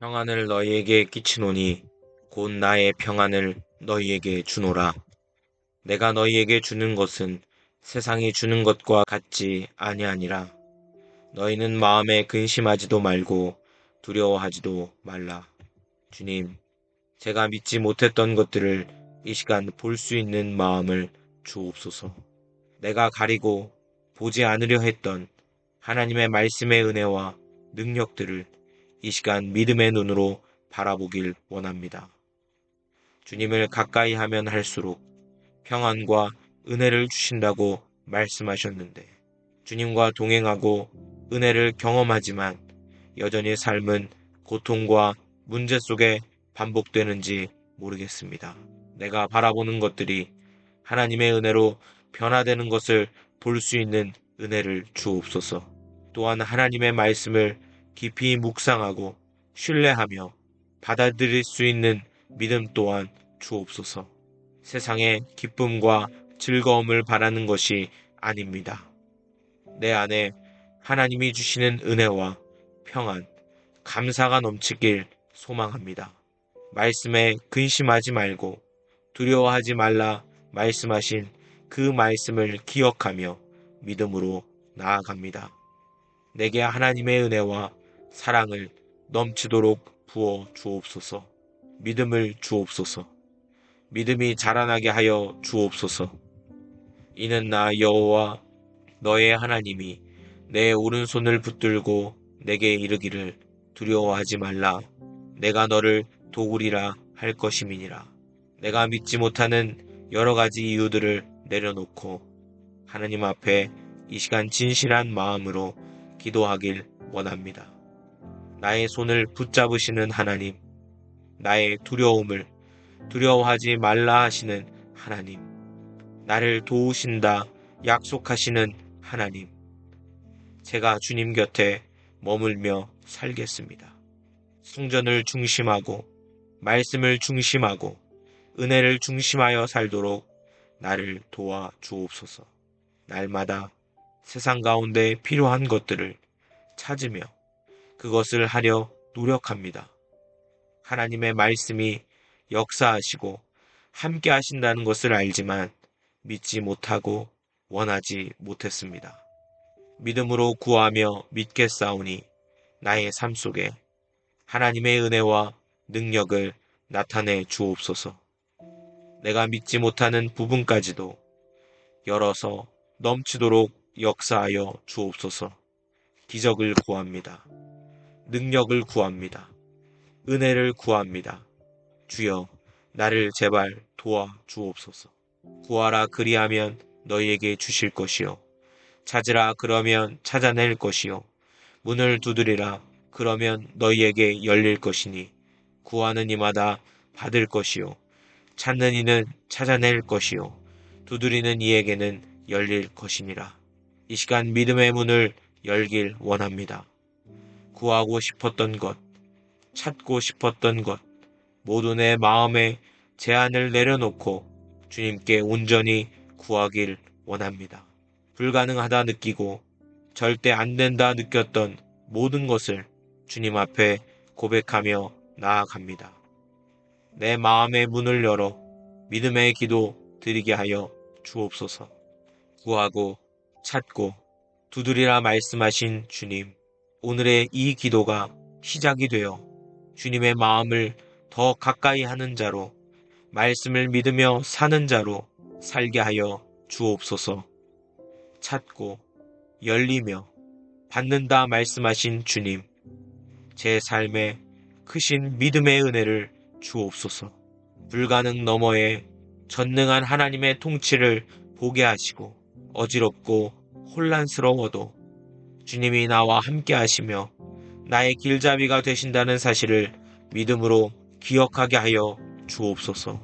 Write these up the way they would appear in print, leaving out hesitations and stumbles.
평안을 너희에게 끼치노니 곧 나의 평안을 너희에게 주노라. 내가 너희에게 주는 것은 세상이 주는 것과 같지 아니하니라. 너희는 마음에 근심하지도 말고 두려워하지도 말라. 주님, 제가 믿지 못했던 것들을 이 시간 볼 수 있는 마음을 주옵소서. 내가 가리고 보지 않으려 했던 하나님의 말씀의 은혜와 능력들을 이 시간 믿음의 눈으로 바라보길 원합니다. 주님을 가까이 하면 할수록 평안과 은혜를 주신다고 말씀하셨는데 주님과 동행하고 은혜를 경험하지만 여전히 삶은 고통과 문제 속에 반복되는지 모르겠습니다. 내가 바라보는 것들이 하나님의 은혜로 변화되는 것을 볼 수 있는 은혜를 주옵소서. 또한 하나님의 말씀을 깊이 묵상하고 신뢰하며 받아들일 수 있는 믿음 또한 주옵소서. 세상의 기쁨과 즐거움을 바라는 것이 아닙니다. 내 안에 하나님이 주시는 은혜와 평안, 감사가 넘치길 소망합니다. 말씀에 근심하지 말고 두려워하지 말라 말씀하신 그 말씀을 기억하며 믿음으로 나아갑니다. 내게 하나님의 은혜와 사랑을 넘치도록 부어 주옵소서. 믿음을 주옵소서. 믿음이 자라나게 하여 주옵소서. 이는 나 여호와 너의 하나님이 내 오른손을 붙들고 내게 이르기를 두려워하지 말라. 내가 너를 도우리라 할 것임이니라. 내가 믿지 못하는 여러 가지 이유들을 내려놓고 하나님 앞에 이 시간 진실한 마음으로 기도하길 원합니다. 나의 손을 붙잡으시는 하나님, 나의 두려움을 두려워하지 말라 하시는 하나님, 나를 도우신다 약속하시는 하나님, 제가 주님 곁에 머물며 살겠습니다. 성전을 중심하고 말씀을 중심하고 은혜를 중심하여 살도록 나를 도와 주옵소서. 날마다 세상 가운데 필요한 것들을 찾으며 그것을 하려 노력합니다. 하나님의 말씀이 역사하시고 함께 하신다는 것을 알지만 믿지 못하고 원하지 못했습니다. 믿음으로 구하며 믿겠사오니 나의 삶 속에 하나님의 은혜와 능력을 나타내 주옵소서. 내가 믿지 못하는 부분까지도 열어서 넘치도록 역사하여 주옵소서. 기적을 구합니다. 능력을 구합니다. 은혜를 구합니다. 주여, 나를 제발 도와 주옵소서. 구하라 그리하면 너희에게 주실 것이요. 찾으라 그러면 찾아낼 것이요. 문을 두드리라 그러면 너희에게 열릴 것이니 구하는 이마다 받을 것이요. 찾는 이는 찾아낼 것이요. 두드리는 이에게는 열릴 것이니라. 이 시간 믿음의 문을 열길 원합니다. 구하고 싶었던 것, 찾고 싶었던 것, 모두 내 마음에 제한을 내려놓고 주님께 온전히 구하길 원합니다. 불가능하다 느끼고 절대 안 된다 느꼈던 모든 것을 주님 앞에 고백하며 나아갑니다. 내 마음의 문을 열어 믿음의 기도 드리게 하여 주옵소서. 구하고 찾고 두드리라 말씀하신 주님, 오늘의 이 기도가 시작이 되어 주님의 마음을 더 가까이 하는 자로 말씀을 믿으며 사는 자로 살게 하여 주옵소서. 찾고 열리며 받는다 말씀하신 주님, 제 삶에 크신 믿음의 은혜를 주옵소서. 불가능 너머에 전능한 하나님의 통치를 보게 하시고 어지럽고 혼란스러워도 주님이 나와 함께 하시며 나의 길잡이가 되신다는 사실을 믿음으로 기억하게 하여 주옵소서.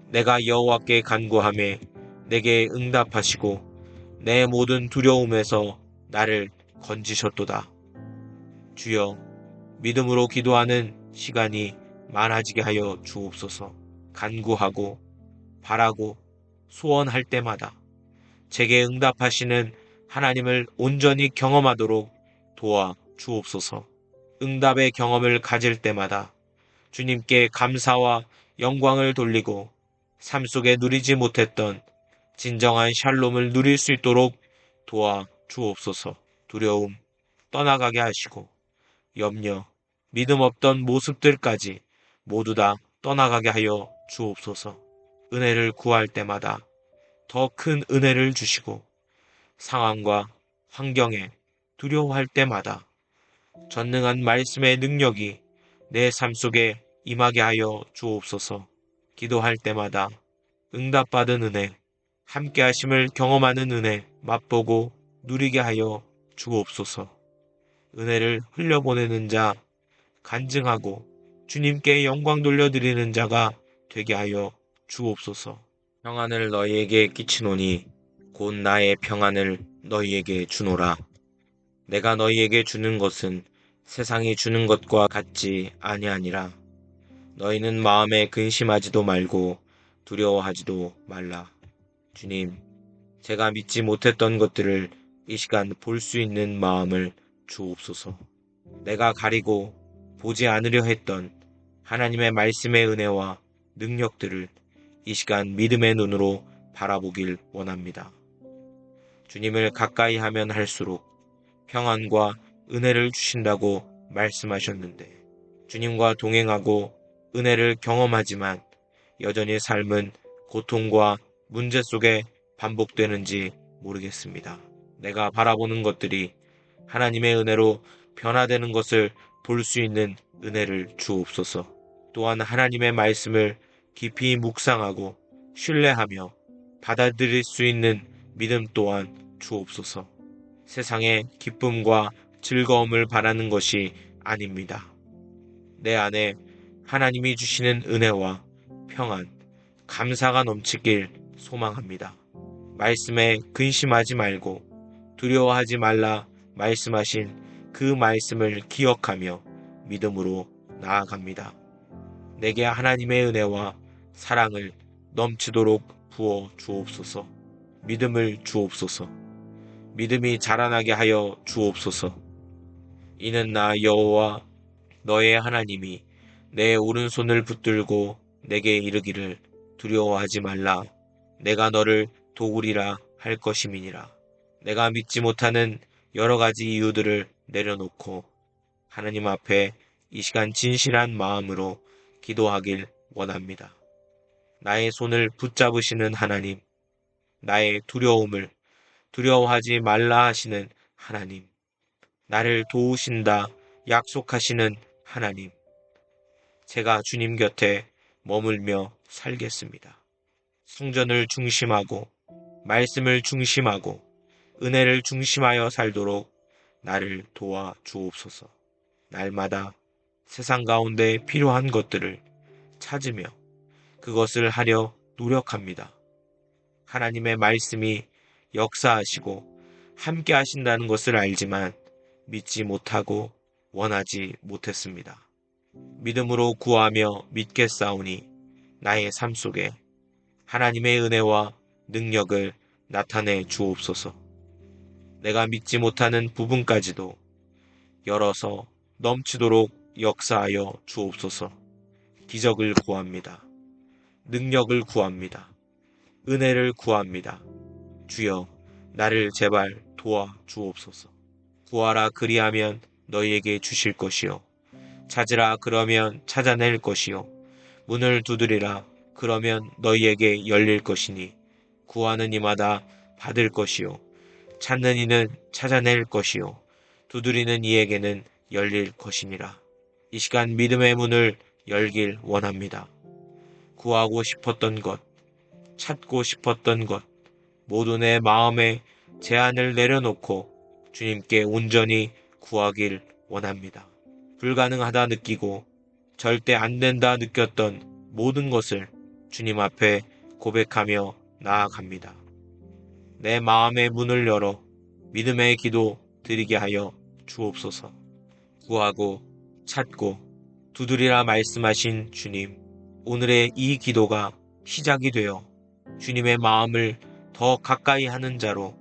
내가 여호와께 간구하매 내게 응답하시고 내 모든 두려움에서 나를 건지셨도다. 주여, 믿음으로 기도하는 시간이 많아지게 하여 주옵소서. 간구하고 바라고 소원할 때마다 제게 응답하시는 하나님을 온전히 경험하도록 도와 주옵소서. 응답의 경험을 가질 때마다 주님께 감사와 영광을 돌리고 삶 속에 누리지 못했던 진정한 샬롬을 누릴 수 있도록 도와 주옵소서. 두려움 떠나가게 하시고 염려, 믿음 없던 모습들까지 모두 다 떠나가게 하여 주옵소서. 은혜를 구할 때마다 더 큰 은혜를 주시고 상황과 환경에 두려워할 때마다 전능한 말씀의 능력이 내 삶 속에 임하게 하여 주옵소서. 기도할 때마다 응답받은 은혜, 함께 하심을 경험하는 은혜 맛보고 누리게 하여 주옵소서. 은혜를 흘려보내는 자, 간증하고 주님께 영광 돌려드리는 자가 되게 하여 주옵소서. 평안을 너희에게 끼치노니 곧 나의 평안을 너희에게 주노라. 내가 너희에게 주는 것은 세상이 주는 것과 같지 아니하니라. 너희는 마음에 근심하지도 말고 두려워하지도 말라. 주님, 제가 믿지 못했던 것들을 이 시간 볼 수 있는 마음을 주옵소서. 내가 가리고 보지 않으려 했던 하나님의 말씀의 은혜와 능력들을 이 시간 믿음의 눈으로 바라보길 원합니다. 주님을 가까이 하면 할수록 평안과 은혜를 주신다고 말씀하셨는데 주님과 동행하고 은혜를 경험하지만 여전히 삶은 고통과 문제 속에 반복되는지 모르겠습니다. 내가 바라보는 것들이 하나님의 은혜로 변화되는 것을 볼 수 있는 은혜를 주옵소서. 또한 하나님의 말씀을 깊이 묵상하고 신뢰하며 받아들일 수 있는 믿음 또한 주옵소서. 세상의 기쁨과 즐거움을 바라는 것이 아닙니다. 내 안에 하나님이 주시는 은혜와 평안, 감사가 넘치길 소망합니다. 말씀에 근심하지 말고 두려워하지 말라 말씀하신 그 말씀을 기억하며 믿음으로 나아갑니다. 내게 하나님의 은혜와 사랑을 넘치도록 부어 주옵소서. 믿음을 주옵소서. 믿음이 자라나게 하여 주옵소서. 이는 나 여호와 너의 하나님이 내 오른손을 붙들고 내게 이르기를 두려워하지 말라. 내가 너를 도우리라 할 것임이니라. 내가 믿지 못하는 여러 가지 이유들을 내려놓고 하나님 앞에 이 시간 진실한 마음으로 기도하길 원합니다. 나의 손을 붙잡으시는 하나님, 나의 두려움을 두려워하지 말라 하시는 하나님, 나를 도우신다 약속하시는 하나님, 제가 주님 곁에 머물며 살겠습니다. 성전을 중심하고 말씀을 중심하고 은혜를 중심하여 살도록 나를 도와 주옵소서. 날마다 세상 가운데 필요한 것들을 찾으며 그것을 하려 노력합니다. 하나님의 말씀이 역사하시고 함께 하신다는 것을 알지만 믿지 못하고 원하지 못했습니다. 믿음으로 구하며 믿겠사오니 나의 삶 속에 하나님의 은혜와 능력을 나타내 주옵소서. 내가 믿지 못하는 부분까지도 열어서 넘치도록 역사하여 주옵소서. 기적을 구합니다. 능력을 구합니다. 은혜를 구합니다. 주여, 나를 제발 도와 주옵소서. 구하라 그리하면 너희에게 주실 것이요. 찾으라 그러면 찾아낼 것이요. 문을 두드리라 그러면 너희에게 열릴 것이니 구하는 이마다 받을 것이요. 찾는 이는 찾아낼 것이요. 두드리는 이에게는 열릴 것이니라. 이 시간 믿음의 문을 열길 원합니다. 구하고 싶었던 것, 찾고 싶었던 것, 모두 내 마음에 제한을 내려놓고 주님께 온전히 구하길 원합니다. 불가능하다 느끼고 절대 안 된다 느꼈던 모든 것을 주님 앞에 고백하며 나아갑니다. 내 마음의 문을 열어 믿음의 기도 드리게 하여 주옵소서. 구하고 찾고 두드리라 말씀하신 주님, 오늘의 이 기도가 시작이 되어 주님의 마음을 더 가까이 하는 자로,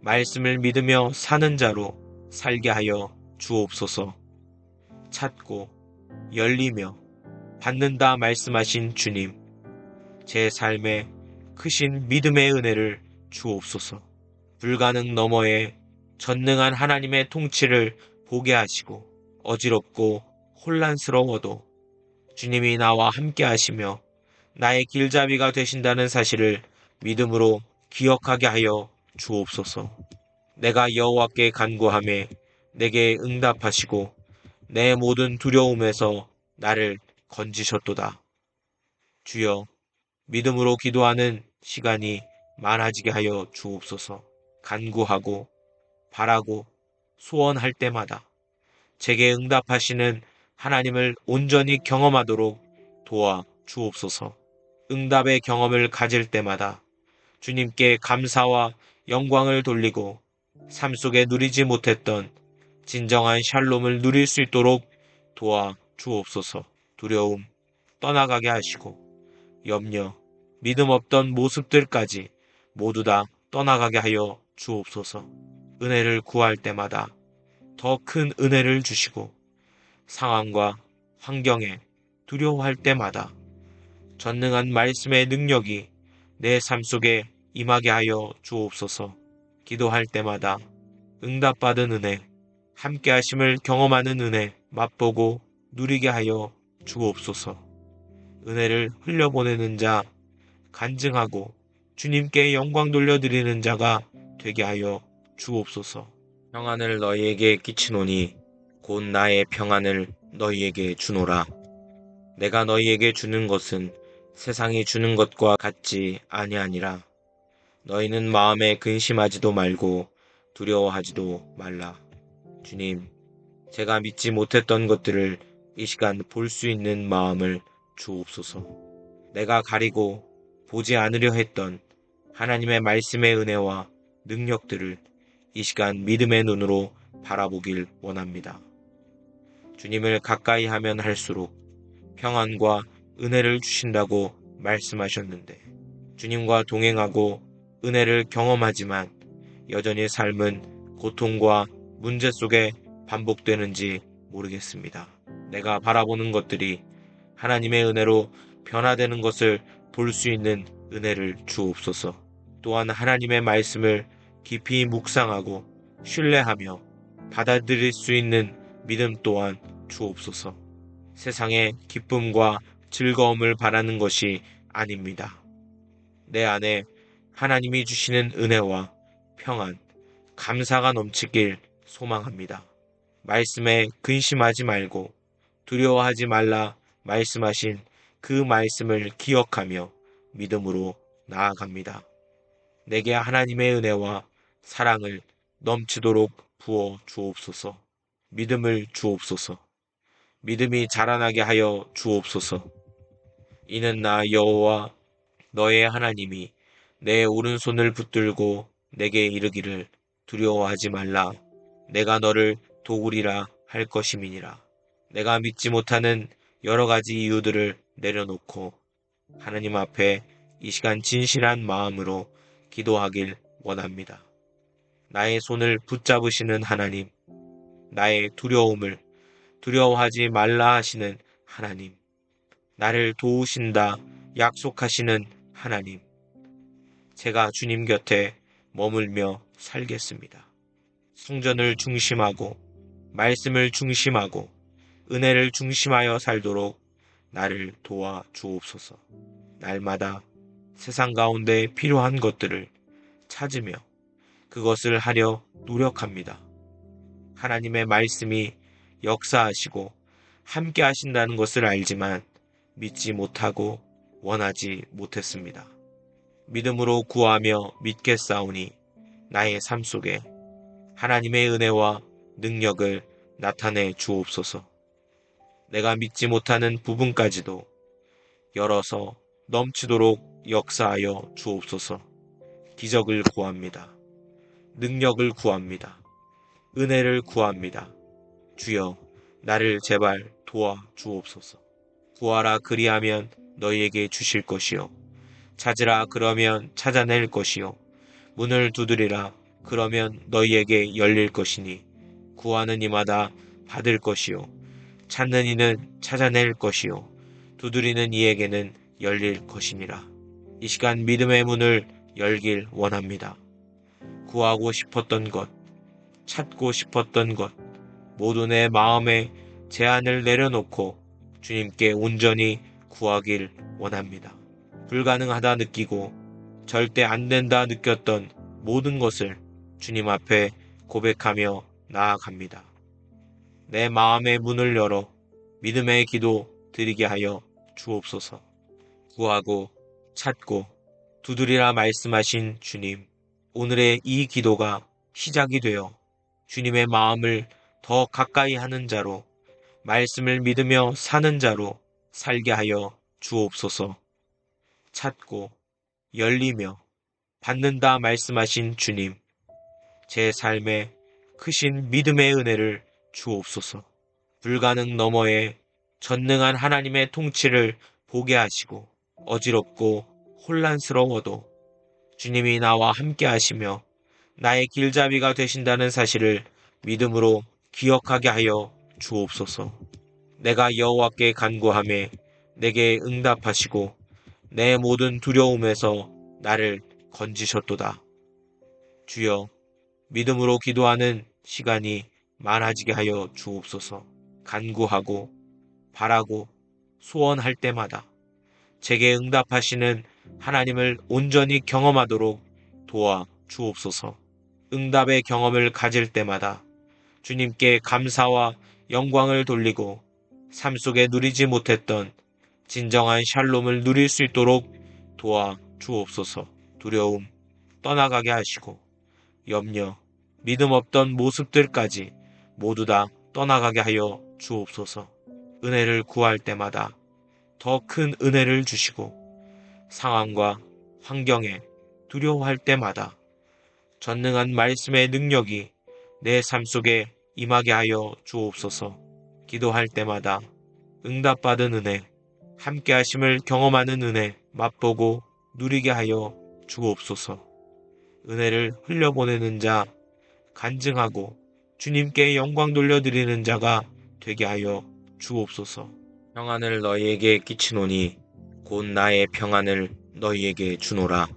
말씀을 믿으며 사는 자로 살게 하여 주옵소서. 찾고 열리며 받는다 말씀하신 주님, 제 삶에 크신 믿음의 은혜를 주옵소서. 불가능 너머에 전능한 하나님의 통치를 보게 하시고 어지럽고 혼란스러워도 주님이 나와 함께 하시며 나의 길잡이가 되신다는 사실을 믿음으로 기억하게 하여 주옵소서. 내가 여호와께 간구하매 내게 응답하시고 내 모든 두려움에서 나를 건지셨도다. 주여, 믿음으로 기도하는 시간이 많아지게 하여 주옵소서. 간구하고 바라고 소원할 때마다 제게 응답하시는 하나님을 온전히 경험하도록 도와 주옵소서. 응답의 경험을 가질 때마다 주님께 감사와 영광을 돌리고 삶 속에 누리지 못했던 진정한 샬롬을 누릴 수 있도록 도와 주옵소서. 두려움 떠나가게 하시고 염려, 믿음 없던 모습들까지 모두 다 떠나가게 하여 주옵소서. 은혜를 구할 때마다 더 큰 은혜를 주시고 상황과 환경에 두려워할 때마다 전능한 말씀의 능력이 내 삶 속에 임하게 하여 주옵소서. 기도할 때마다 응답받은 은혜, 함께 하심을 경험하는 은혜 맛보고 누리게 하여 주옵소서. 은혜를 흘려보내는 자, 간증하고 주님께 영광 돌려드리는 자가 되게 하여 주옵소서. 평안을 너희에게 끼치노니 곧 나의 평안을 너희에게 주노라. 내가 너희에게 주는 것은 세상이 주는 것과 같지 아니하니라. 너희는 마음에 근심하지도 말고 두려워하지도 말라. 주님, 제가 믿지 못했던 것들을 이 시간 볼 수 있는 마음을 주옵소서. 내가 가리고 보지 않으려 했던 하나님의 말씀의 은혜와 능력들을 이 시간 믿음의 눈으로 바라보길 원합니다. 주님을 가까이 하면 할수록 평안과 은혜를 주신다고 말씀하셨는데 주님과 동행하고 은혜를 경험하지만 여전히 삶은 고통과 문제 속에 반복되는지 모르겠습니다. 내가 바라보는 것들이 하나님의 은혜로 변화되는 것을 볼 수 있는 은혜를 주옵소서. 또한 하나님의 말씀을 깊이 묵상하고 신뢰하며 받아들일 수 있는 믿음 또한 주옵소서. 세상의 기쁨과 즐거움을 바라는 것이 아닙니다. 내 안에 하나님이 주시는 은혜와 평안, 감사가 넘치길 소망합니다. 말씀에 근심하지 말고 두려워하지 말라 말씀하신 그 말씀을 기억하며 믿음으로 나아갑니다. 내게 하나님의 은혜와 사랑을 넘치도록 부어 주옵소서. 믿음을 주옵소서. 믿음이 자라나게 하여 주옵소서. 이는 나 여호와 너의 하나님이 내 오른손을 붙들고 내게 이르기를 두려워하지 말라. 내가 너를 도우리라 할 것임이니라. 내가 믿지 못하는 여러 가지 이유들을 내려놓고 하나님 앞에 이 시간 진실한 마음으로 기도하길 원합니다. 나의 손을 붙잡으시는 하나님, 나의 두려움을 두려워하지 말라 하시는 하나님, 나를 도우신다 약속하시는 하나님, 제가 주님 곁에 머물며 살겠습니다. 성전을 중심하고 말씀을 중심하고 은혜를 중심하여 살도록 나를 도와 주옵소서. 날마다 세상 가운데 필요한 것들을 찾으며 그것을 하려 노력합니다. 하나님의 말씀이 역사하시고 함께 하신다는 것을 알지만 믿지 못하고 원하지 못했습니다. 믿음으로 구하며 믿겠사오니 나의 삶 속에 하나님의 은혜와 능력을 나타내 주옵소서. 내가 믿지 못하는 부분까지도 열어서 넘치도록 역사하여 주옵소서. 기적을 구합니다. 능력을 구합니다. 은혜를 구합니다. 주여, 나를 제발 도와 주옵소서. 구하라 그리하면 너희에게 주실 것이요. 찾으라 그러면 찾아낼 것이요. 문을 두드리라 그러면 너희에게 열릴 것이니 구하는 이마다 받을 것이요. 찾는 이는 찾아낼 것이요 두드리는 이에게는 열릴 것이니라. 이 시간 믿음의 문을 열길 원합니다. 구하고 싶었던 것, 찾고 싶었던 것, 모두 내 마음에 제한을 내려놓고 주님께 온전히 구하길 원합니다. 불가능하다 느끼고 절대 안 된다 느꼈던 모든 것을 주님 앞에 고백하며 나아갑니다. 내 마음의 문을 열어 믿음의 기도 드리게 하여 주옵소서. 구하고 찾고 두드리라 말씀하신 주님, 오늘의 이 기도가 시작이 되어 주님의 마음을 더 가까이 하는 자로, 말씀을 믿으며 사는 자로 살게 하여 주옵소서. 찾고 열리며 받는다 말씀하신 주님, 제 삶에 크신 믿음의 은혜를 주옵소서. 불가능 너머에 전능한 하나님의 통치를 보게 하시고 어지럽고 혼란스러워도 주님이 나와 함께 하시며 나의 길잡이가 되신다는 사실을 믿음으로 기억하게 하여 주옵소서. 내가 여호와께 간구하매 내게 응답하시고 내 모든 두려움에서 나를 건지셨도다. 주여, 믿음으로 기도하는 시간이 많아지게 하여 주옵소서. 간구하고 바라고 소원할 때마다 제게 응답하시는 하나님을 온전히 경험하도록 도와 주옵소서. 응답의 경험을 가질 때마다 주님께 감사와 영광을 돌리고 삶 속에 누리지 못했던 진정한 샬롬을 누릴 수 있도록 도와 주옵소서. 두려움 떠나가게 하시고 염려, 믿음 없던 모습들까지 모두 다 떠나가게 하여 주옵소서. 은혜를 구할 때마다 더 큰 은혜를 주시고 상황과 환경에 두려워할 때마다 전능한 말씀의 능력이 내 삶 속에 임하게 하여 주옵소서. 기도할 때마다 응답받은 은혜, 함께하심을 경험하는 은혜 맛보고 누리게 하여 주옵소서. 은혜를 흘려보내는 자, 간증하고 주님께 영광 돌려드리는 자가 되게 하여 주옵소서. 평안을 너희에게 끼치노니 곧 나의 평안을 너희에게 주노라.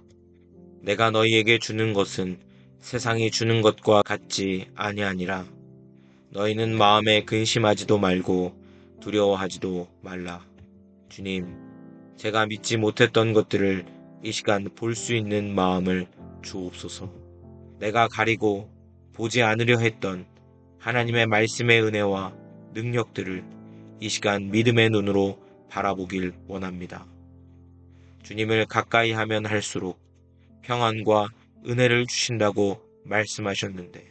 내가 너희에게 주는 것은 세상이 주는 것과 같지 아니하니라. 너희는 마음에 근심하지도 말고 두려워하지도 말라. 주님, 제가 믿지 못했던 것들을 이 시간 볼 수 있는 마음을 주옵소서. 내가 가리고 보지 않으려 했던 하나님의 말씀의 은혜와 능력들을 이 시간 믿음의 눈으로 바라보길 원합니다. 주님을 가까이 하면 할수록 평안과 은혜를 주신다고 말씀하셨는데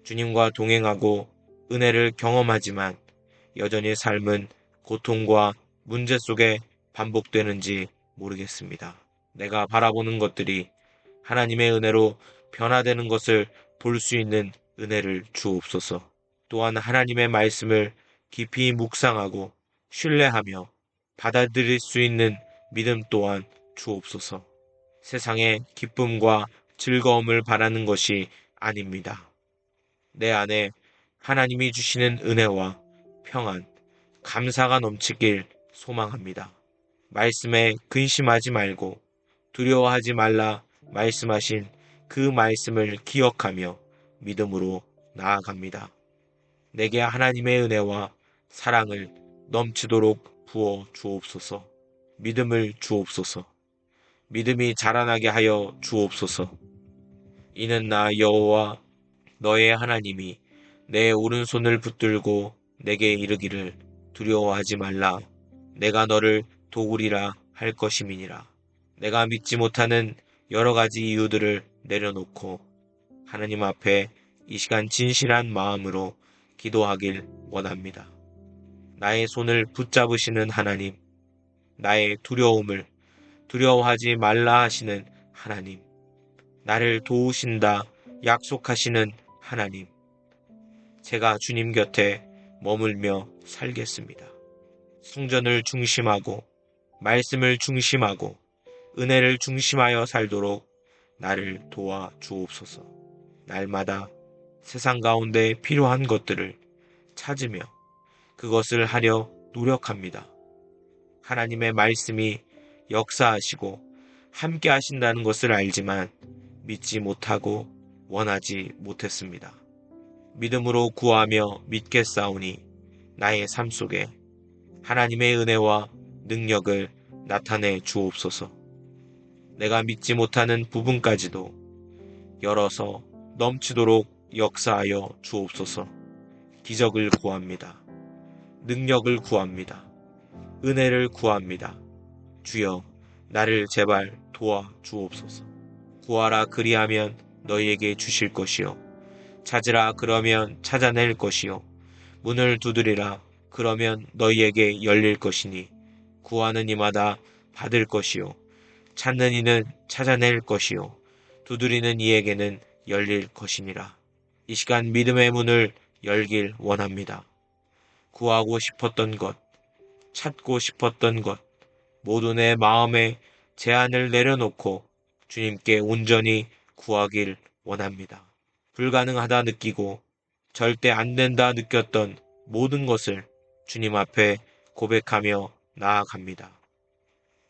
주님과 동행하고 은혜를 경험하지만 여전히 삶은 고통과 문제 속에 반복되는지 모르겠습니다. 내가 바라보는 것들이 하나님의 은혜로 변화되는 것을 볼 수 있는 은혜를 주옵소서. 또한 하나님의 말씀을 깊이 묵상하고 신뢰하며 받아들일 수 있는 믿음 또한 주옵소서. 세상의 기쁨과 즐거움을 바라는 것이 아닙니다. 내 안에 하나님이 주시는 은혜와 평안, 감사가 넘치길 소망합니다. 말씀에 근심하지 말고 두려워하지 말라 말씀하신 그 말씀을 기억하며 믿음으로 나아갑니다. 내게 하나님의 은혜와 사랑을 넘치도록 부어 주옵소서. 믿음을 주옵소서. 믿음이 자라나게 하여 주옵소서. 이는 나 여호와 너의 하나님이 내 오른손을 붙들고 내게 이르기를 두려워하지 말라. 내가 너를 도우리라 할 것임이니라. 내가 믿지 못하는 여러 가지 이유들을 내려놓고 하나님 앞에 이 시간 진실한 마음으로 기도하길 원합니다. 나의 손을 붙잡으시는 하나님, 나의 두려움을 두려워하지 말라 하시는 하나님, 나를 도우신다 약속하시는 하나님, 제가 주님 곁에 머물며 살겠습니다. 성전을 중심하고 말씀을 중심하고 은혜를 중심하여 살도록 나를 도와 주옵소서. 날마다 세상 가운데 필요한 것들을 찾으며 그것을 하려 노력합니다. 하나님의 말씀이 역사하시고 함께 하신다는 것을 알지만 믿지 못하고 원하지 못했습니다. 믿음으로 구하며 믿겠사오니 나의 삶 속에 하나님의 은혜와 능력을 나타내 주옵소서. 내가 믿지 못하는 부분까지도 열어서 넘치도록 역사하여 주옵소서. 기적을 구합니다. 능력을 구합니다. 은혜를 구합니다. 주여, 나를 제발 도와 주옵소서. 구하라 그리하면 너희에게 주실 것이요. 찾으라 그러면 찾아낼 것이요. 문을 두드리라 그러면 너희에게 열릴 것이니 구하는 이마다 받을 것이요. 찾는 이는 찾아낼 것이요. 두드리는 이에게는 열릴 것이니라. 이 시간 믿음의 문을 열길 원합니다. 구하고 싶었던 것, 찾고 싶었던 것, 모두 내 마음에 제한을 내려놓고 주님께 온전히 구하길 원합니다. 불가능하다 느끼고 절대 안 된다 느꼈던 모든 것을 주님 앞에 고백하며 나아갑니다.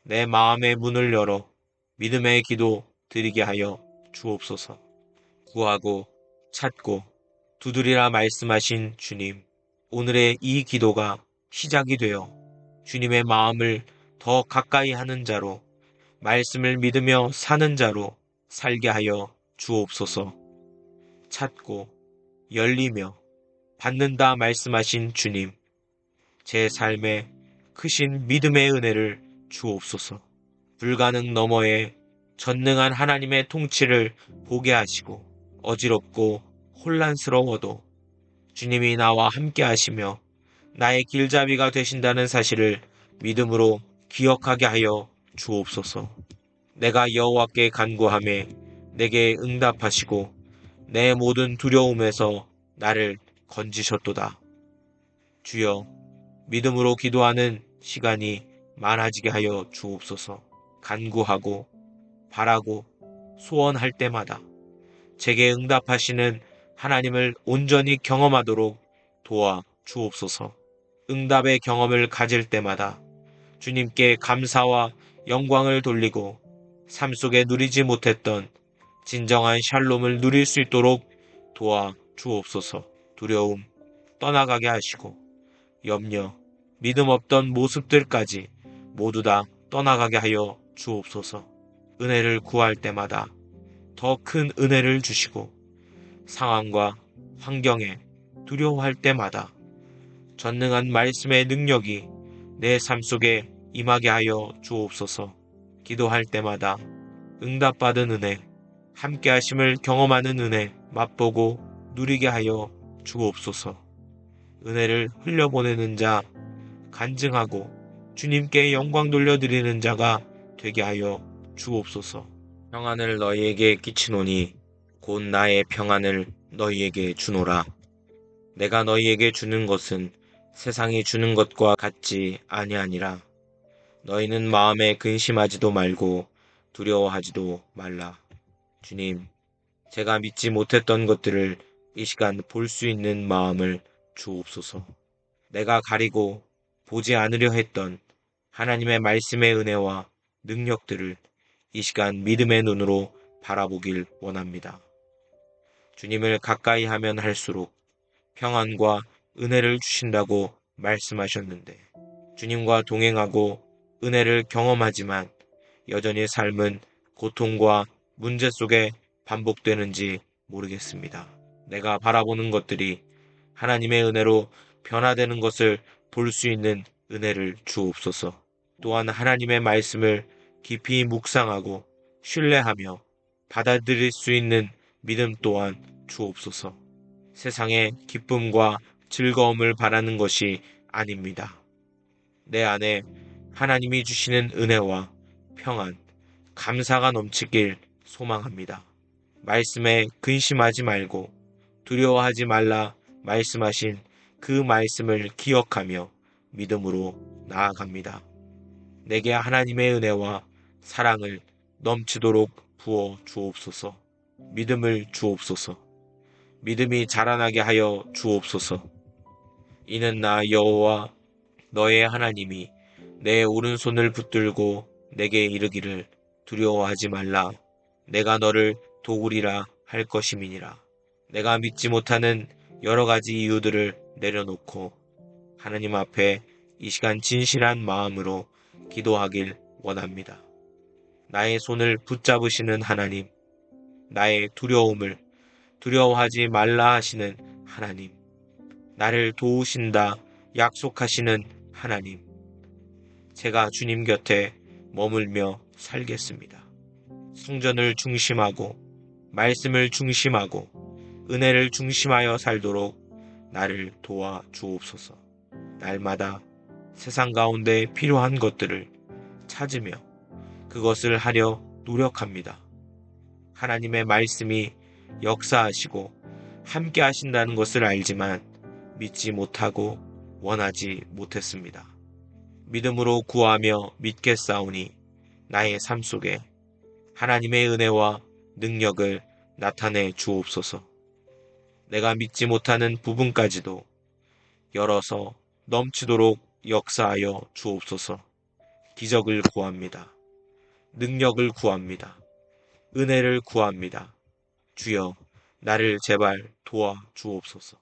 내 마음의 문을 열어 믿음의 기도 드리게 하여 주옵소서. 구하고 찾고 두드리라 말씀하신 주님, 오늘의 이 기도가 시작이 되어 주님의 마음을 더 가까이 하는 자로, 말씀을 믿으며 사는 자로 살게 하여 주옵소서. 찾고 열리며 받는다 말씀하신 주님, 제 삶에 크신 믿음의 은혜를 주옵소서. 불가능 너머에 전능한 하나님의 통치를 보게 하시고 어지럽고 혼란스러워도 주님이 나와 함께 하시며 나의 길잡이가 되신다는 사실을 믿음으로 기억하게 하여 주옵소서. 내가 여호와께 간구하매 내게 응답하시고 내 모든 두려움에서 나를 건지셨도다. 주여, 믿음으로 기도하는 시간이 많아지게 하여 주옵소서. 간구하고 바라고 소원할 때마다 제게 응답하시는 하나님을 온전히 경험하도록 도와 주옵소서. 응답의 경험을 가질 때마다 주님께 감사와 영광을 돌리고 삶 속에 누리지 못했던 진정한 샬롬을 누릴 수 있도록 도와 주옵소서. 두려움 떠나가게 하시고 염려, 믿음 없던 모습들까지 모두 다 떠나가게 하여 주옵소서. 은혜를 구할 때마다 더 큰 은혜를 주시고 상황과 환경에 두려워할 때마다 전능한 말씀의 능력이 내 삶 속에 임하게 하여 주옵소서. 기도할 때마다 응답받은 은혜, 함께 하심을 경험하는 은혜 맛보고 누리게 하여 주옵소서. 은혜를 흘려보내는 자, 간증하고 주님께 영광 돌려드리는 자가 되게 하여 주옵소서. 평안을 너희에게 끼치노니 곧 나의 평안을 너희에게 주노라. 내가 너희에게 주는 것은 세상이 주는 것과 같지 아니하니라. 너희는 마음에 근심하지도 말고 두려워하지도 말라. 주님, 제가 믿지 못했던 것들을 이 시간 볼 수 있는 마음을 주옵소서. 내가 가리고 보지 않으려 했던 하나님의 말씀의 은혜와 능력들을 이 시간 믿음의 눈으로 바라보길 원합니다. 주님을 가까이 하면 할수록 평안과 은혜를 주신다고 말씀하셨는데 주님과 동행하고 은혜를 경험하지만 여전히 삶은 고통과 문제 속에 반복되는지 모르겠습니다. 내가 바라보는 것들이 하나님의 은혜로 변화되는 것을 볼 수 있는 은혜를 주옵소서. 또한 하나님의 말씀을 깊이 묵상하고 신뢰하며 받아들일 수 있는 믿음 또한 주옵소서. 세상의 기쁨과 즐거움을 바라는 것이 아닙니다. 내 안에 하나님이 주시는 은혜와 평안, 감사가 넘치길 소망합니다. 말씀에 근심하지 말고 두려워하지 말라 말씀하신 그 말씀을 기억하며 믿음으로 나아갑니다. 내게 하나님의 은혜와 사랑을 넘치도록 부어 주옵소서. 믿음을 주옵소서. 믿음이 자라나게 하여 주옵소서. 이는 나 여호와 너의 하나님이 내 오른손을 붙들고 내게 이르기를 두려워하지 말라. 내가 너를 도우리라 할 것임이니라. 내가 믿지 못하는 여러 가지 이유들을 내려놓고 하나님 앞에 이 시간 진실한 마음으로 기도하길 원합니다. 나의 손을 붙잡으시는 하나님, 나의 두려움을 두려워하지 말라 하시는 하나님, 나를 도우신다 약속하시는 하나님, 제가 주님 곁에 머물며 살겠습니다. 성전을 중심하고 말씀을 중심하고 은혜를 중심하여 살도록 나를 도와 주옵소서. 날마다 세상 가운데 필요한 것들을 찾으며 그것을 하려 노력합니다. 하나님의 말씀이 역사하시고 함께 하신다는 것을 알지만 믿지 못하고 원하지 못했습니다. 믿음으로 구하며 믿겠사오니 나의 삶 속에 하나님의 은혜와 능력을 나타내 주옵소서. 내가 믿지 못하는 부분까지도 열어서 넘치도록 역사하여 주옵소서. 기적을 구합니다. 능력을 구합니다. 은혜를 구합니다. 주여, 나를 제발 도와 주옵소서.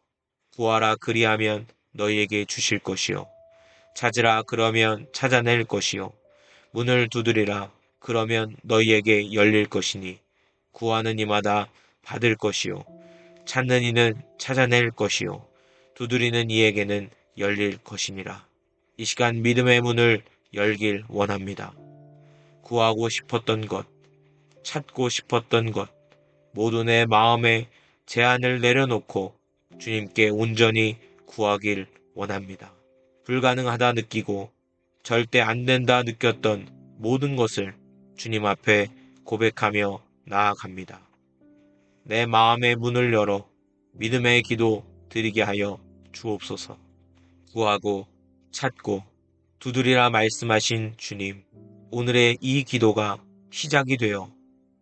구하라 그리하면 너희에게 주실 것이요. 찾으라 그러면 찾아낼 것이요. 문을 두드리라 그러면 너희에게 열릴 것이니 구하는 이마다 받을 것이요. 찾는 이는 찾아낼 것이요. 두드리는 이에게는 열릴 것이니라. 이 시간 믿음의 문을 열길 원합니다. 구하고 싶었던 것, 찾고 싶었던 것, 모두 내 마음에 제한을 내려놓고 주님께 온전히 구하길 원합니다. 불가능하다 느끼고 절대 안 된다 느꼈던 모든 것을 주님 앞에 고백하며 나아갑니다. 내 마음의 문을 열어 믿음의 기도 드리게 하여 주옵소서. 구하고 찾고 두드리라 말씀하신 주님, 오늘의 이 기도가 시작이 되어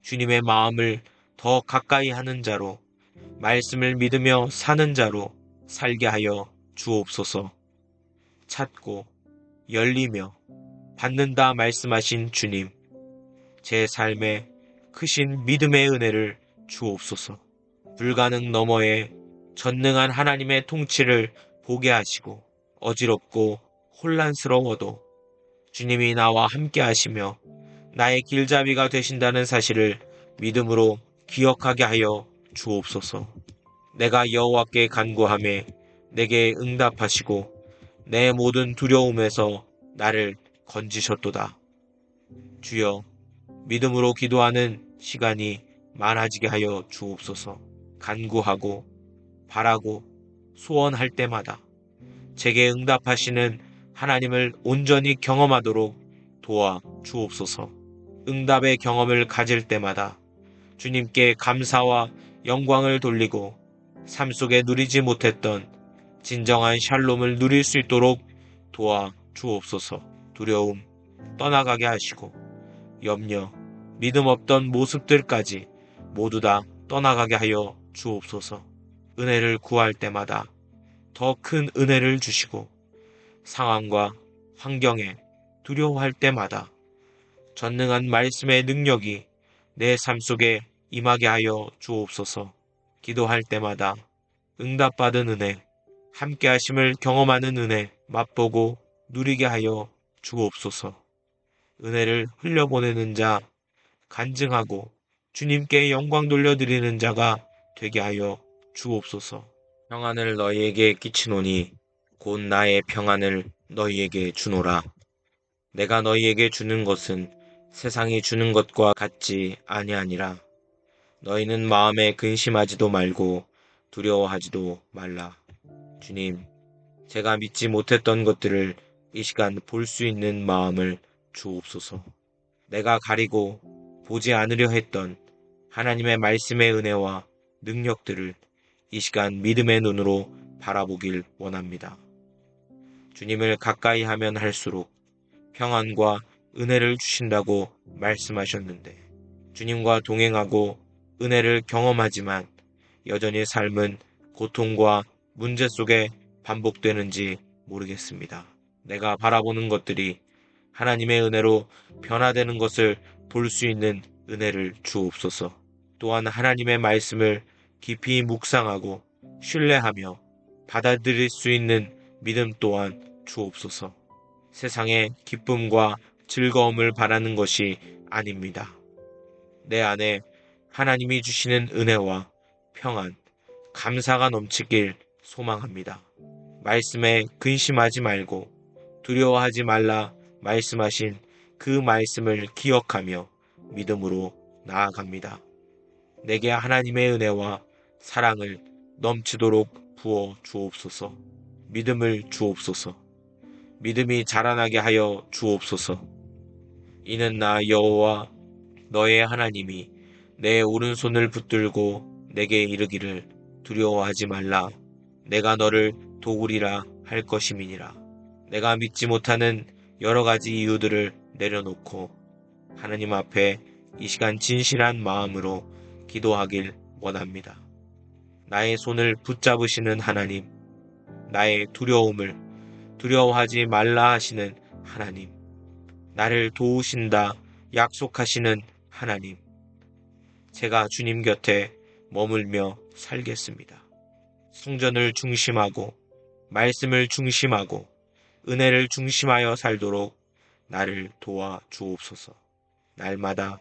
주님의 마음을 더 가까이 하는 자로, 말씀을 믿으며 사는 자로 살게 하여 주옵소서. 찾고 열리며 받는다 말씀하신 주님, 제 삶에 크신 믿음의 은혜를 주옵소서. 불가능 너머에 전능한 하나님의 통치를 보게 하시고 어지럽고 혼란스러워도 주님이 나와 함께 하시며 나의 길잡이가 되신다는 사실을 믿음으로 기억하게 하여 주옵소서. 내가 여호와께 간구하매 내게 응답하시고 내 모든 두려움에서 나를 건지셨도다. 주여, 믿음으로 기도하는 시간이 많아지게 하여 주옵소서. 간구하고 바라고 소원할 때마다 제게 응답하시는 하나님을 온전히 경험하도록 도와 주옵소서. 응답의 경험을 가질 때마다 주님께 감사와 영광을 돌리고 삶 속에 누리지 못했던 진정한 샬롬을 누릴 수 있도록 도와 주옵소서. 두려움 떠나가게 하시고 염려, 믿음 없던 모습들까지 모두 다 떠나가게 하여 주옵소서. 은혜를 구할 때마다 더 큰 은혜를 주시고 상황과 환경에 두려워할 때마다 전능한 말씀의 능력이 내 삶 속에 임하게 하여 주옵소서. 기도할 때마다 응답받은 은혜, 함께 하심을 경험하는 은혜 맛보고 누리게 하여 주옵소서. 은혜를 흘려보내는 자, 간증하고 주님께 영광 돌려드리는 자가 되게 하여 주옵소서. 평안을 너희에게 끼치노니 곧 나의 평안을 너희에게 주노라. 내가 너희에게 주는 것은 세상이 주는 것과 같지 아니하니라. 너희는 마음에 근심하지도 말고 두려워하지도 말라. 주님, 제가 믿지 못했던 것들을 이 시간 볼 수 있는 마음을 주옵소서. 내가 가리고 보지 않으려 했던 하나님의 말씀의 은혜와 능력들을 이 시간 믿음의 눈으로 바라보길 원합니다. 주님을 가까이 하면 할수록 평안과 은혜를 주신다고 말씀하셨는데 주님과 동행하고 은혜를 경험하지만 여전히 삶은 고통과 문제 속에 반복되는지 모르겠습니다. 내가 바라보는 것들이 하나님의 은혜로 변화되는 것을 볼 수 있는 은혜를 주옵소서. 또한 하나님의 말씀을 깊이 묵상하고 신뢰하며 받아들일 수 있는 믿음 또한 주옵소서. 세상의 기쁨과 즐거움을 바라는 것이 아닙니다. 내 안에 하나님이 주시는 은혜와 평안, 감사가 넘치길 소망합니다. 말씀에 근심하지 말고 두려워하지 말라 말씀하신 그 말씀을 기억하며 믿음으로 나아갑니다. 내게 하나님의 은혜와 사랑을 넘치도록 부어 주옵소서. 믿음을 주옵소서. 믿음이 자라나게 하여 주옵소서. 이는 나 여호와 너의 하나님이 내 오른손을 붙들고 내게 이르기를 두려워하지 말라. 내가 너를 도우리라 할 것임이니라. 내가 믿지 못하는 여러 가지 이유들을 내려놓고 하나님 앞에 이 시간 진실한 마음으로 기도하길 원합니다. 나의 손을 붙잡으시는 하나님, 나의 두려움을 두려워하지 말라 하시는 하나님, 나를 도우신다 약속하시는 하나님, 제가 주님 곁에 머물며 살겠습니다. 성전을 중심하고 말씀을 중심하고 은혜를 중심하여 살도록 나를 도와 주옵소서. 날마다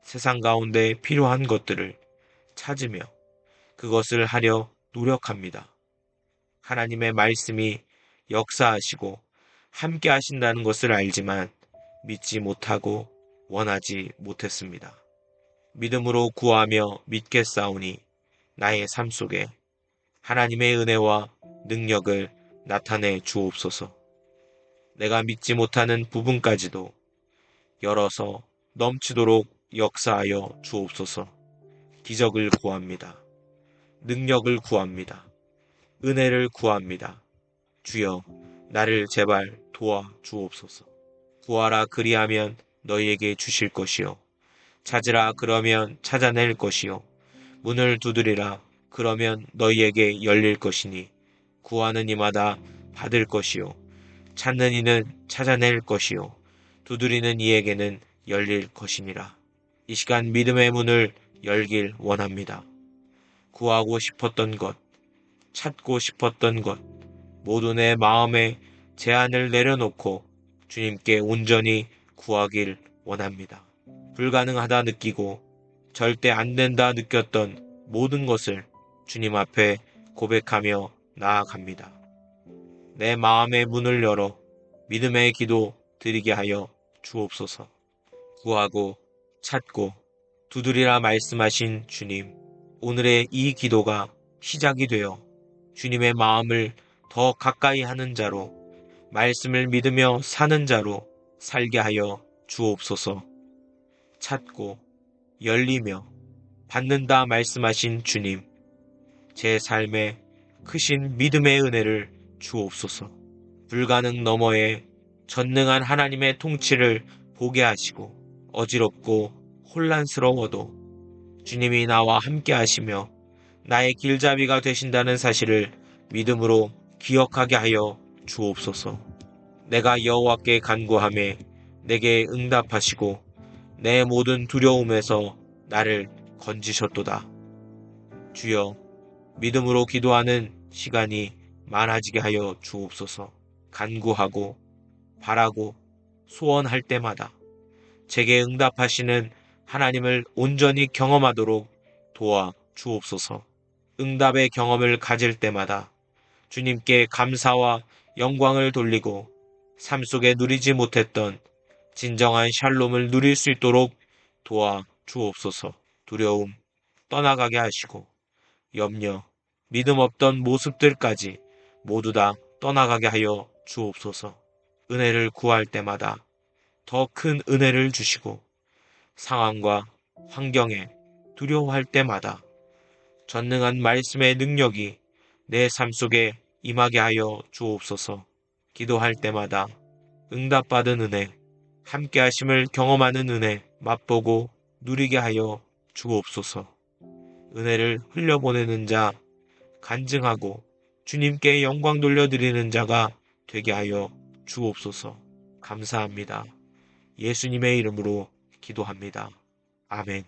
세상 가운데 필요한 것들을 찾으며 그것을 하려 노력합니다. 하나님의 말씀이 역사하시고 함께 하신다는 것을 알지만 믿지 못하고 원하지 못했습니다. 믿음으로 구하며 믿겠사오니 나의 삶 속에 하나님의 은혜와 능력을 나타내 주옵소서. 내가 믿지 못하는 부분까지도 열어서 넘치도록 역사하여 주옵소서. 기적을 구합니다. 능력을 구합니다. 은혜를 구합니다. 주여, 나를 제발 도와 주옵소서. 구하라 그리하면 너희에게 주실 것이요. 찾으라 그러면 찾아낼 것이요. 문을 두드리라 그러면 너희에게 열릴 것이니 구하는 이마다 받을 것이요. 찾는 이는 찾아낼 것이요. 두드리는 이에게는 열릴 것이니라. 이 시간 믿음의 문을 열길 원합니다. 구하고 싶었던 것, 찾고 싶었던 것, 모두 내 마음에 제한을 내려놓고 주님께 온전히 구하길 원합니다. 불가능하다 느끼고 절대 안 된다 느꼈던 모든 것을 주님 앞에 고백하며 나아갑니다. 내 마음의 문을 열어 믿음의 기도 드리게 하여 주옵소서. 구하고 찾고 두드리라 말씀하신 주님, 오늘의 이 기도가 시작이 되어 주님의 마음을 더 가까이 하는 자로, 말씀을 믿으며 사는 자로 살게 하여 주옵소서. 찾고 열리며 받는다 말씀하신 주님, 제 삶에 크신 믿음의 은혜를 주옵소서. 불가능 너머에 전능한 하나님의 통치를 보게 하시고 어지럽고 혼란스러워도 주님이 나와 함께 하시며 나의 길잡이가 되신다는 사실을 믿음으로 기억하게 하여 주옵소서. 내가 여호와께 간구하매 내게 응답하시고 내 모든 두려움에서 나를 건지셨도다. 주여, 믿음으로 기도하는 시간이 많아지게 하여 주옵소서. 간구하고 바라고 소원할 때마다 제게 응답하시는 하나님을 온전히 경험하도록 도와 주옵소서. 응답의 경험을 가질 때마다 주님께 감사와 영광을 돌리고 삶 속에 누리지 못했던 진정한 샬롬을 누릴 수 있도록 도와 주옵소서. 두려움 떠나가게 하시고 염려, 믿음 없던 모습들까지 모두 다 떠나가게 하여 주옵소서. 은혜를 구할 때마다 더 큰 은혜를 주시고 상황과 환경에 두려워할 때마다 전능한 말씀의 능력이 내 삶 속에 임하게 하여 주옵소서. 기도할 때마다 응답받은 은혜, 함께 하심을 경험하는 은혜 맛보고 누리게 하여 주옵소서. 은혜를 흘려보내는 자 간증하고 주님께 영광 돌려드리는 자가 되게 하여 주옵소서. 감사합니다. 예수님의 이름으로 기도합니다. 아멘.